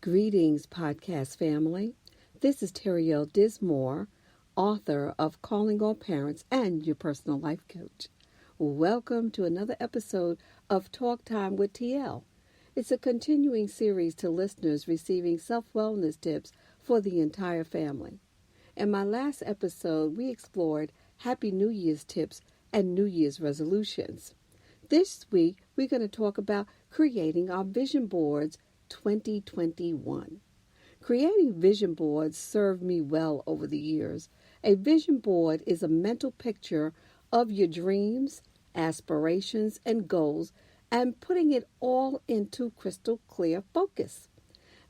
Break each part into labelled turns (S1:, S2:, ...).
S1: Greetings, podcast family. This is Dismore, author of Calling All Parents and your personal life coach. Welcome to another episode of Talk Time with TL. It's a continuing series to listeners receiving self-wellness tips for the entire family. In my last episode, we explored Happy New Year's tips and New Year's resolutions. This week, we're going to talk about creating our vision boards 2021. Creating vision boards served me well over the years. A vision board is a mental picture of your dreams, aspirations, and goals, and putting it all into crystal clear focus.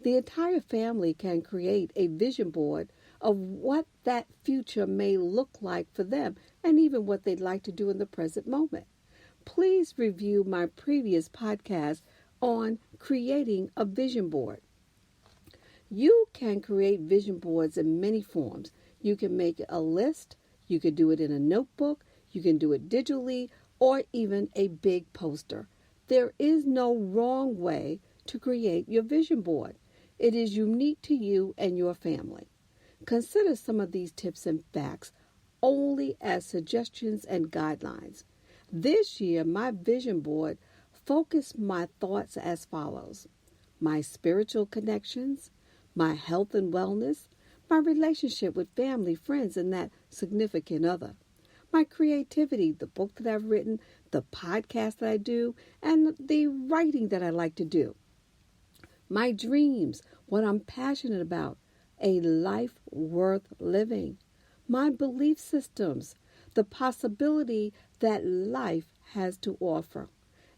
S1: The entire family can create a vision board of what that future may look like for them and even what they'd like to do in the present moment. Please review my previous podcast on creating a vision board. You can create vision boards in many forms. You can make a list, you can do it in a notebook, you can do it digitally, or even a big poster. There is no wrong way to create your vision board. It is unique to you and your family. Consider some of these tips and facts only as suggestions and guidelines. This year, my vision board focused my thoughts as follows: my spiritual connections, my health and wellness, my relationship with family, friends, and that significant other, my creativity, the book that I've written, the podcast that I do, and the writing that I like to do, my dreams, what I'm passionate about, a life worth living, my belief systems, the possibility that life has to offer.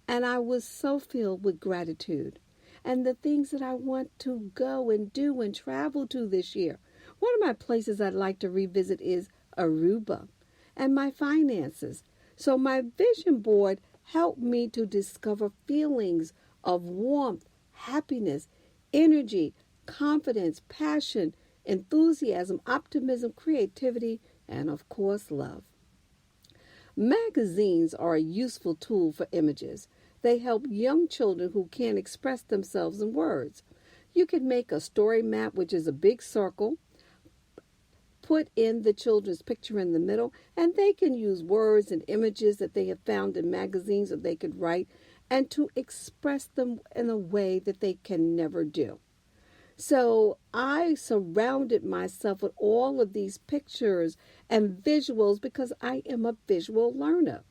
S1: And I was so filled with gratitude and the things that I want to go and do and travel to this year. One of my places I'd like to revisit is Aruba, and my finances. So my vision board helped me to discover feelings of warmth, happiness, energy, confidence, passion, enthusiasm, optimism, creativity, and of course, love. Magazines are a useful tool for images. They help young children who can't express themselves in words. You can make a story map, which is a big circle, put in the children's picture in the middle, and they can use words and images that they have found in magazines that they could write and to express them in a way that they can never do. So I surrounded myself with all of these pictures and visuals because I am a visual learner.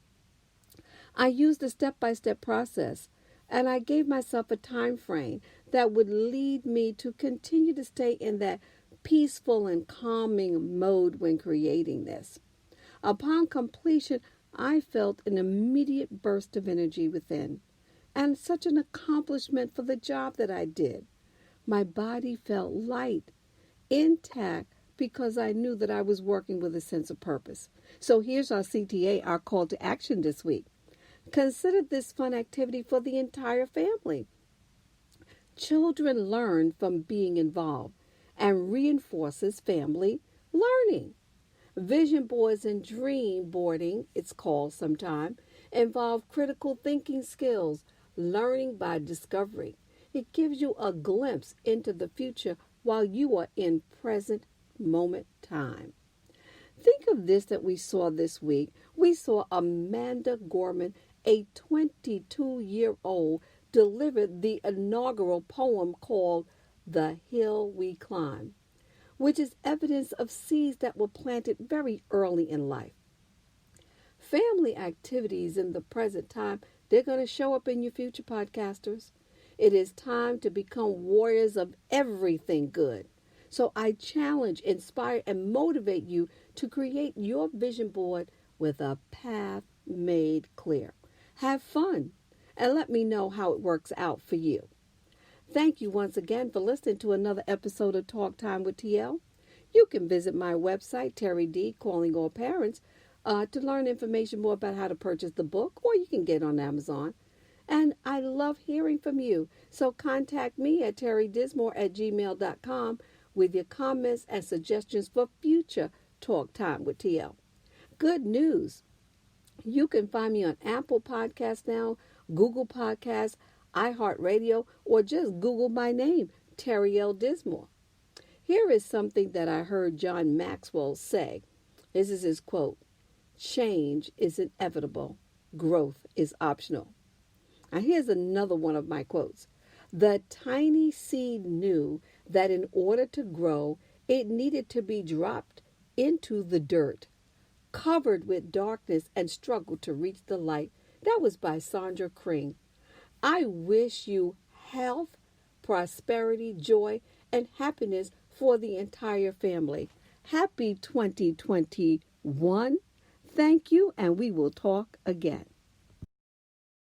S1: I used a step-by-step process, and I gave myself a time frame that would lead me to continue to stay in that peaceful and calming mode when creating this. Upon completion, I felt an immediate burst of energy within, and such an accomplishment for the job that I did. My body felt light, intact, because I knew that I was working with a sense of purpose. So here's our CTA, our call to action this week. Consider this fun activity for the entire family. Children learn from being involved and reinforces family learning. Vision boards and dream boarding, it's called sometimes, involve critical thinking skills, learning by discovery. It gives you a glimpse into the future while you are in present moment time. Think of this that we saw this week. We saw Amanda Gorman, a 22-year-old, deliver the inaugural poem called The Hill We Climb, which is evidence of seeds that were planted very early in life. Family activities in the present time, they're going to show up in your future, podcasters. It is time to become warriors of everything good. So I challenge, inspire, and motivate you to create your vision board with a path made clear. Have fun, and let me know how it works out for you. Thank you once again for listening to another episode of Talk Time with TL. You can visit my website, Terry D, Calling All Parents, to learn information more about how to purchase the book, or you can get it on Amazon. And I love hearing from you. So contact me at terrydismore@gmail.com with your comments and suggestions for future Talk Time with TL. Good news. You can find me on Apple Podcasts now, Google Podcasts, iHeartRadio, or just Google my name, Terry L. Dismore. Here is something that I heard John Maxwell say. This is his quote: "Change is inevitable, growth is optional." Now, here's another one of my quotes: "The tiny seed knew that in order to grow, it needed to be dropped into the dirt, covered with darkness, and struggled to reach the light." That was by Sandra Crane. I wish you health, prosperity, joy, and happiness for the entire family. Happy 2021. Thank you, and we will talk again.